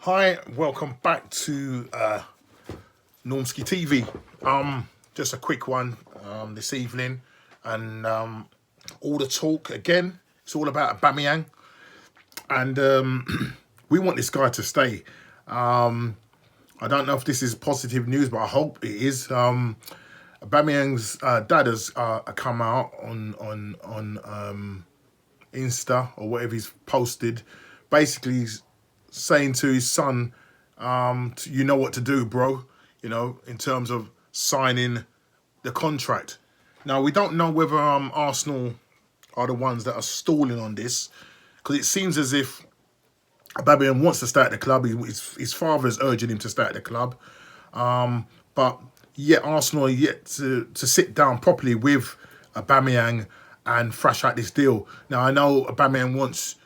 Hi, welcome back to Normski TV. Just a quick one this evening, and all the talk again. It's all about Aubameyang, and we want this guy to stay. I don't know if this is positive news, but I hope it is. Aubameyang's dad has come out on Insta or whatever he's posted, basically saying to his son, you know what to do, bro, in terms of signing the contract. Now, we don't know whether Arsenal are the ones that are stalling on this, because it seems as if Aubameyang wants to stay at the club. His father is urging him to stay at the club. But yet Arsenal are yet to sit down properly with Aubameyang and thrash out this deal. Now, I know Aubameyang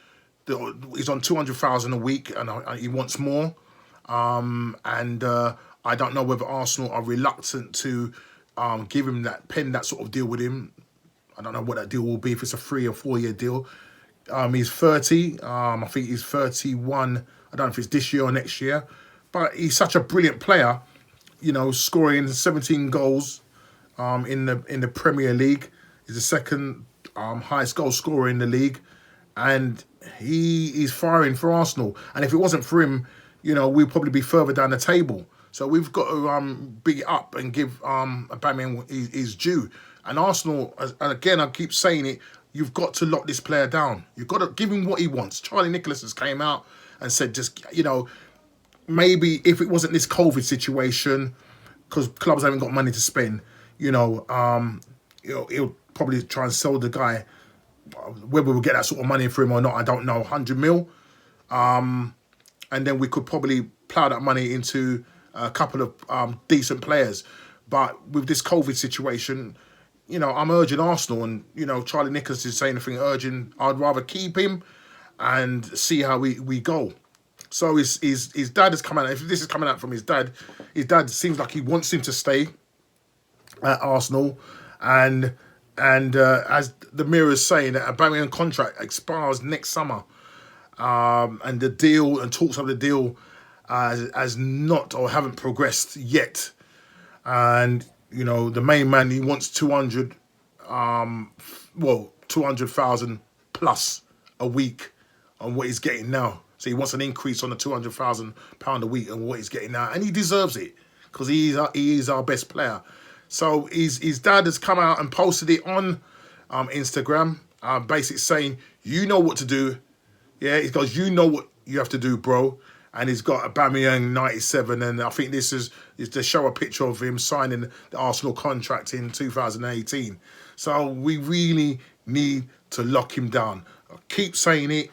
he's on 200,000 a week, and he wants more. And I don't know whether Arsenal are reluctant to give him that sort of deal with him. I don't know what that deal will be, if it's a 3 or 4 year deal. He's 30. I think he's 31. I don't know if it's this year or next year. But he's such a brilliant player, scoring 17 goals in the Premier League. He's the second highest goal scorer in the league. And he's firing for Arsenal. And if it wasn't for him, we'd probably be further down the table. So we've got to big it up and give Aubameyang his due. And Arsenal, and again, I keep saying it, you've got to lock this player down. You've got to give him what he wants. Charlie Nicholas has came out and said, maybe if it wasn't this COVID situation, because clubs haven't got money to spend, he'll probably try and sell the guy. Whether we'll get that sort of money for him or not, I don't know. 100 mil. And then we could probably plough that money into a couple of decent players. But with this COVID situation, I'm urging Arsenal, and, Charlie Nicholas is saying the thing, urging, I'd rather keep him and see how we go. So his dad has come out. If this is coming out from his dad seems like he wants him to stay at Arsenal. And as the Mirror is saying, that Aubameyang contract expires next summer. And the deal and talks of the deal has not or haven't progressed yet. And, the main man, he wants 200,000 plus a week on what he's getting now. So he wants an increase on the £200,000 a week and what he's getting now. And he deserves it, because he is our best player. So his dad has come out and posted it on Instagram, basically saying, you know what to do. Yeah, he goes, you know what you have to do, bro. And he's got Aubameyang 97, and I think this is to show a picture of him signing the Arsenal contract in 2018. So we really need to lock him down. I keep saying it,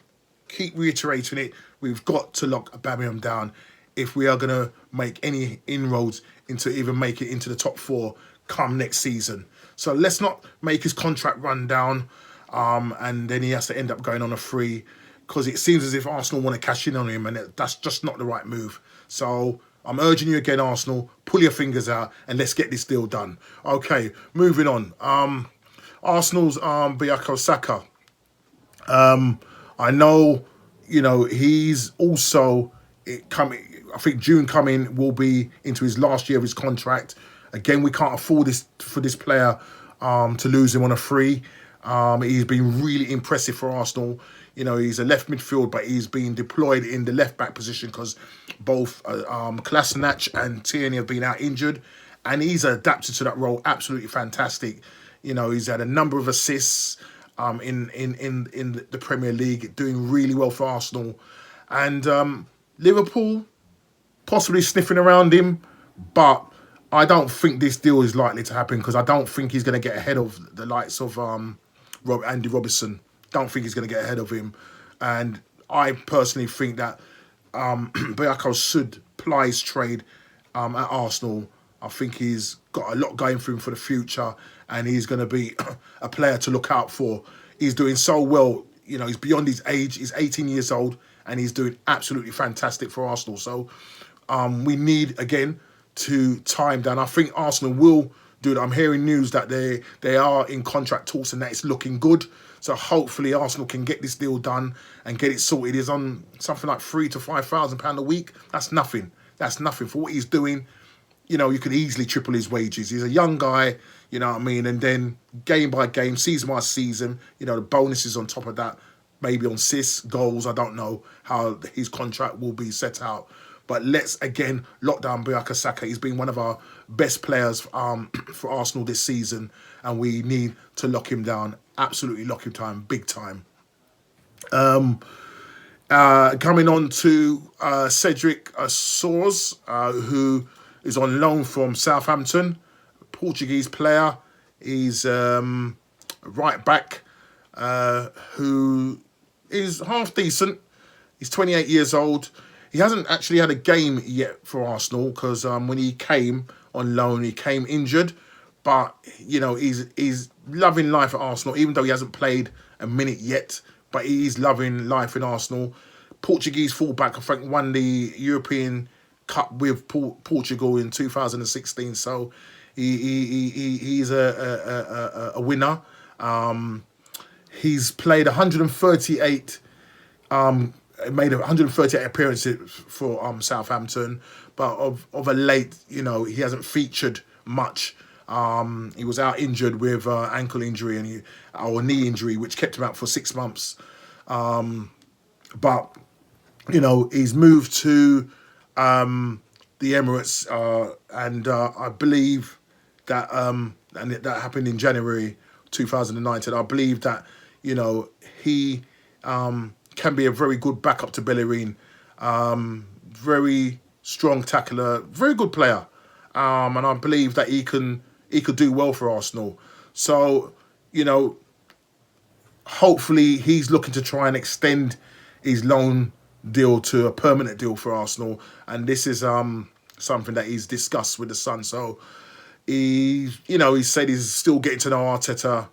keep reiterating it. We've got to lock Aubameyang down if we are going to make any inroads into even make it into the top 4 come next season. So let's not make his contract run down, and then he has to end up going on a free, because it seems as if Arsenal want to cash in on him, and that's just not the right move. So I'm urging you again, Arsenal, pull your fingers out and let's get this deal done. Okay, moving on. Arsenal's Bukayo Saka. I know, he's also coming. I think June coming will be into his last year of his contract. Again, we can't afford this player to lose him on a free. He's been really impressive for Arsenal. He's a left midfield, but he's been deployed in the left back position because both Kolasinac and Tierney have been out injured, and he's adapted to that role absolutely fantastic. He's had a number of assists in the Premier League, doing really well for Arsenal, and Liverpool possibly sniffing around him, but I don't think this deal is likely to happen, because I don't think he's going to get ahead of the likes of Andy Robertson. Don't think he's going to get ahead of him. And I personally think that Bukayo should ply his trade at Arsenal. I think he's got a lot going for him for the future, and he's going to be a player to look out for. He's doing so well. He's beyond his age. He's 18 years old, and he's doing absolutely fantastic for Arsenal. So we need, again, to tie him down. I think Arsenal will do that. I'm hearing news that they are in contract talks and that it's looking good. So hopefully Arsenal can get this deal done and get it sorted. He's on something like £3,000 to £5,000 a week. That's nothing. That's nothing for what he's doing. You know, you could easily triple his wages. He's a young guy, you know what I mean? And then game by game, season by season, you know, the bonuses on top of that, maybe on assists, goals. I don't know how his contract will be set out. But let's, again, lock down Bukayo Saka. He's been one of our best players for Arsenal this season, and we need to lock him down. Absolutely lock him down, big time. Coming on to Cedric Soares, who is on loan from Southampton, Portuguese player. He's right back who is half decent. He's 28 years old. He hasn't actually had a game yet for Arsenal because when he came on loan, he came injured. But, you know, he's loving life at Arsenal, even though he hasn't played a minute yet. But he's loving life in Arsenal. Portuguese fullback, I think, won the European Cup with Portugal in 2016. So he's a winner. He's played 138 made 138 appearances for Southampton, but of a late, you know, he hasn't featured much. He was out injured with ankle injury or knee injury, which kept him out for 6 months. But you know, he's moved to the Emirates, and I believe that and that happened in January 2019. I believe that, you know, he can be a very good backup to Bellerin. Very strong tackler, very good player, and I believe that he could do well for Arsenal. So, you know, hopefully he's looking to try and extend his loan deal to a permanent deal for Arsenal, and this is something that he's discussed with the Sun. So he said he's still getting to know Arteta.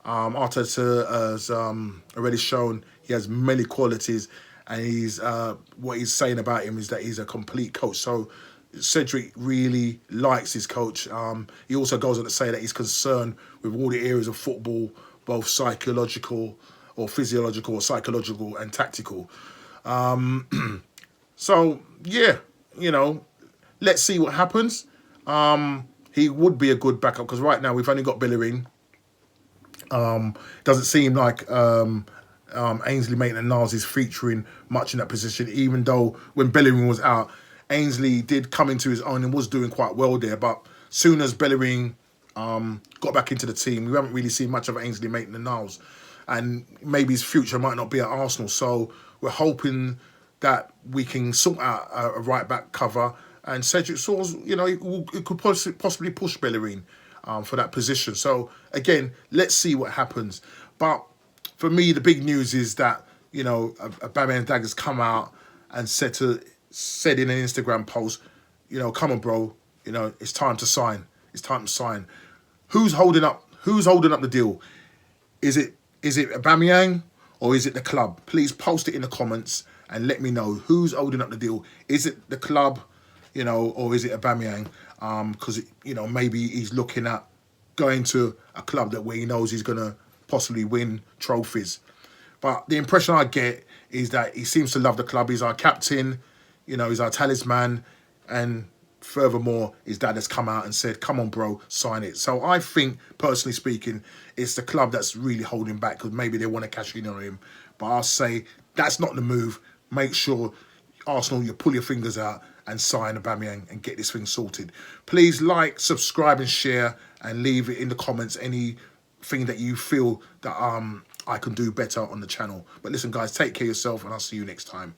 Arteta has already shown he has many qualities, and he's what he's saying about him is that he's a complete coach. So Cedric really likes his coach. He also goes on to say that he's concerned with all the areas of football, both psychological or physiological or psychological and tactical. So yeah, you know, let's see what happens. He would be a good backup because right now we've only got Bellerin. Doesn't seem like Ainsley Maitland-Niles is featuring much in that position, even though when Bellerin was out, Ainsley did come into his own and was doing quite well there. But soon as Bellerin got back into the team, we haven't really seen much of Ainsley Maitland-Niles, and maybe his future might not be at Arsenal. So we're hoping that we can sort out a right-back cover, and Cedric Soares, you know, it could possibly push Bellerin for that position. So again, let's see what happens. But for me, the big news is that, you know, Aubameyang has come out and said in an Instagram post, you know, come on, bro, you know, it's time to sign. It's time to sign. Who's holding up the deal? Is it Aubameyang or is it the club? Please post it in the comments and let me know who's holding up the deal. Is it the club, you know, or is it Aubameyang? Because, you know, maybe he's looking at going to a club where he knows he's going to possibly win trophies. But the impression I get is that he seems to love the club. He's our captain, you know, he's our talisman. And furthermore, his dad has come out and said, come on, bro, sign it. So I think, personally speaking, it's the club that's really holding back because maybe they want to cash in on him. But I'll say that's not the move. Make sure, Arsenal, you pull your fingers out and sign Aubameyang and get this thing sorted. Please like, subscribe and share, and leave it in the comments anything that you feel that I can do better on the channel. But listen, guys, take care of yourself, and I'll see you next time.